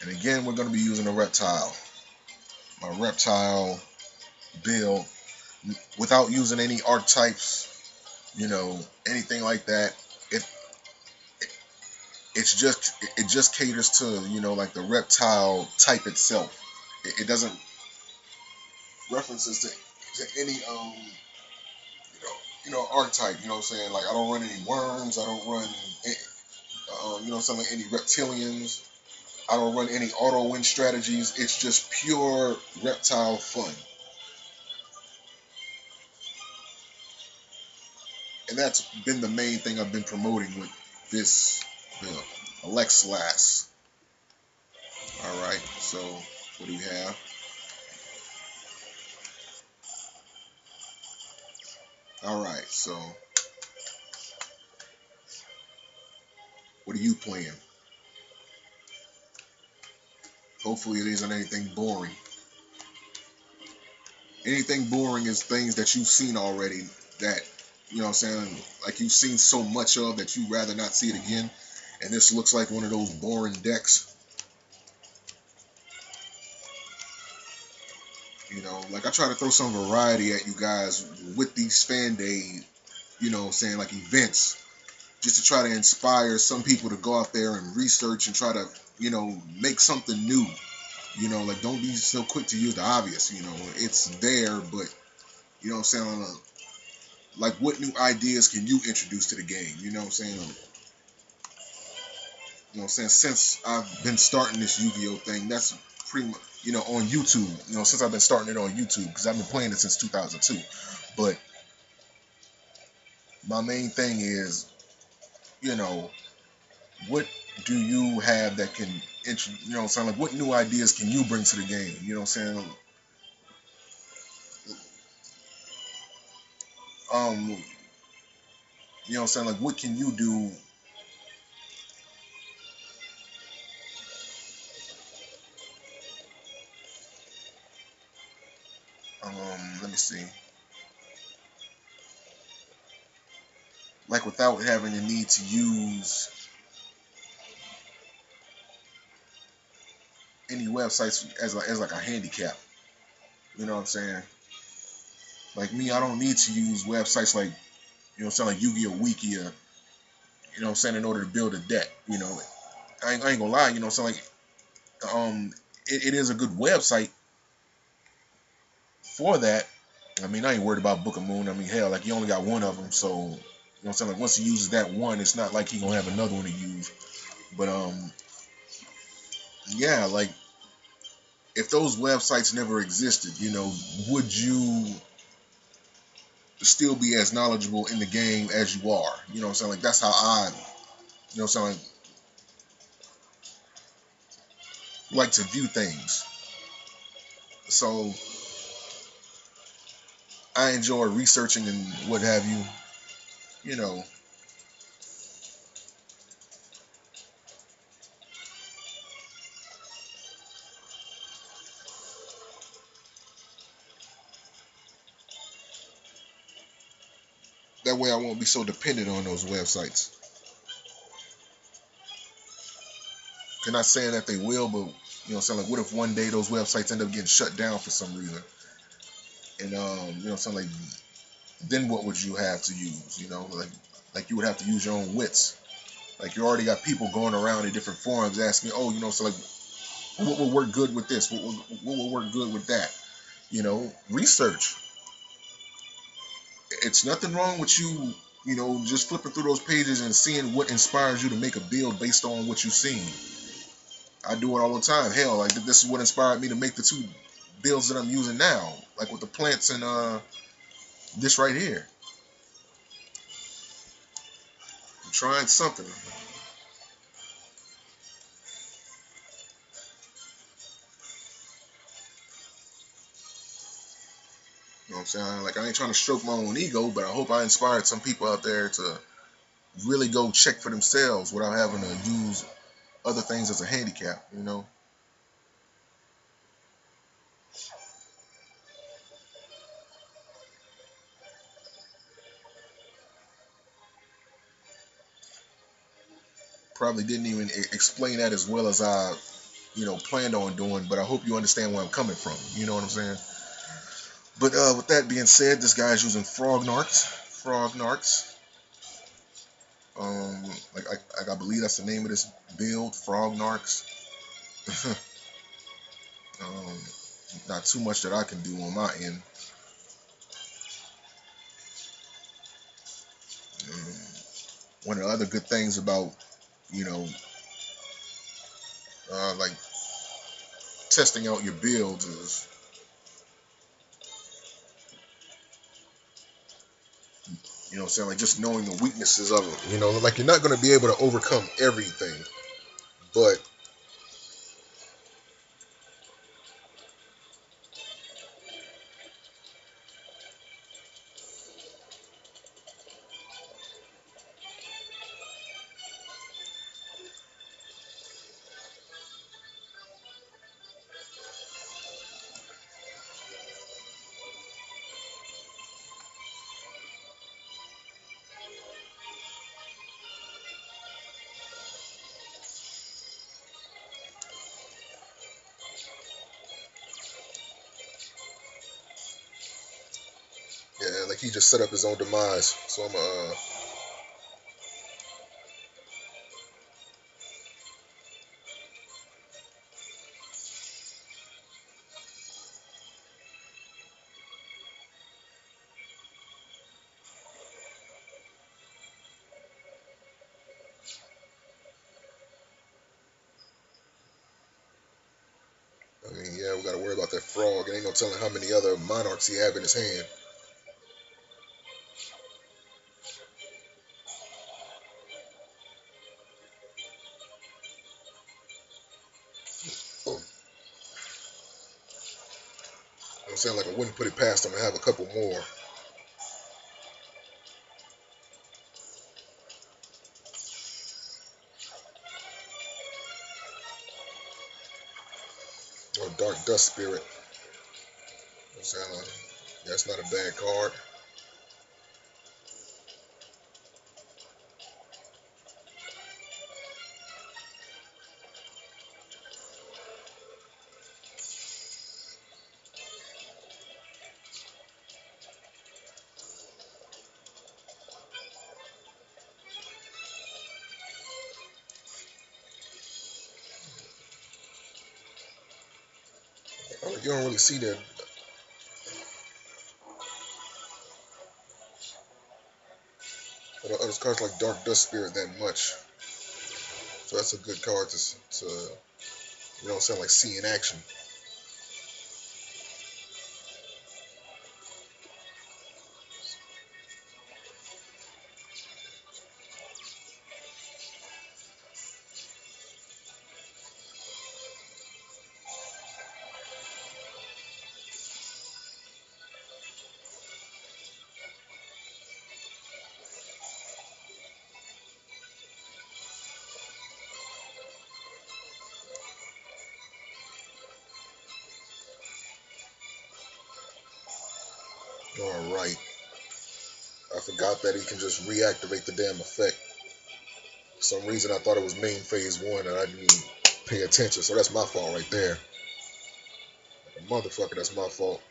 And again, we're going to be using a reptile. My reptile build without using any archetypes, anything like that. It it just caters to, like the reptile type itself. It doesn't references to any archetype. You know what I'm saying? Like I don't run any worms. I don't run like any reptilians. I don't run any auto win strategies. It's just pure reptile fun. And that's been the main thing I've been promoting with this build. Alexlas. Alright, so what do we have? Alright, so what are you playing? Hopefully it isn't anything boring. Anything boring is things that you've seen already that, like you've seen so much of that you'd rather not see it again. And this looks like one of those boring decks. Like I try to throw some variety at you guys with these fan day, like events, just to try to inspire some people to go out there and research and try to, make something new. Like don't be so quick to use the obvious. It's there, but like what new ideas can you introduce to the game? Since I've been starting this YuGiOh thing, that's pretty much, on YouTube. Since I've been starting it on YouTube, because I've been playing it since 2002. But my main thing is, what do you have that can, like what new ideas can you bring to the game? Like what can you do? Let me see. Like without having the need to use any websites as like a handicap. You know what I'm saying? Like me, I don't need to use websites like, like YuGiOh Wiki, in order to build a deck. I ain't gonna lie, like, it is a good website for that. I mean, I ain't worried about Book of Moon. I mean, hell, like, you only got one of them, so, like, once he uses that one, it's not like he gonna have another one to use. But, yeah, like, if those websites never existed, would you still be as knowledgeable in the game as you are? Like, that's how I, like to view things. So, I enjoy researching and what have you. That way I won't be so dependent on those websites. I'm not saying that they will, but like what if one day those websites end up getting shut down for some reason? And like then what would you have to use? Like you would have to use your own wits. Like you already got people going around in different forums asking, oh, so like what will work good with this? What will work good with that? Research. It's nothing wrong with you, just flipping through those pages and seeing what inspires you to make a build based on what you've seen. I do it all the time. Hell, like this is what inspired me to make the two builds that I'm using now, like with the plants and this right here. I'm trying something. You know what I'm saying? Like I ain't trying to stroke my own ego, but I hope I inspired some people out there to really go check for themselves without having to use other things as a handicap. Probably didn't even explain that as well as I planned on doing, but I hope you understand where I'm coming from. You know what I'm saying? But with that being said, this guy's using Frog Narcs. Frog Narcs. I believe that's the name of this build, Frog Narcs. um, Not too much that I can do on my end. One of the other good things about, you know, like testing out your builds is, what I'm saying, like just knowing the weaknesses of them. Like you're not going to be able to overcome everything, but yeah, like he just set up his own demise. So I'm yeah, we got to worry about that frog. And ain't no telling how many other monarchs he have in his hand. I'm saying, like I wouldn't put it past him to have a couple more. Or Dark Dust Spirit. I'm saying, that's not a bad card. You don't really see that. Other cards like Dark Dust Spirit that much. So that's a good card to like see in action. Alright. I forgot that he can just reactivate the damn effect. For some reason I thought it was main phase 1 and I didn't pay attention. So that's my fault right there. Motherfucker, that's my fault.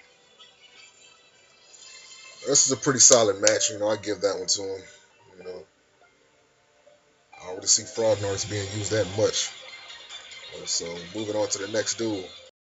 This is a pretty solid match, I give that one to him. I already see Frog Narcs being used that much. So moving on to the next duel.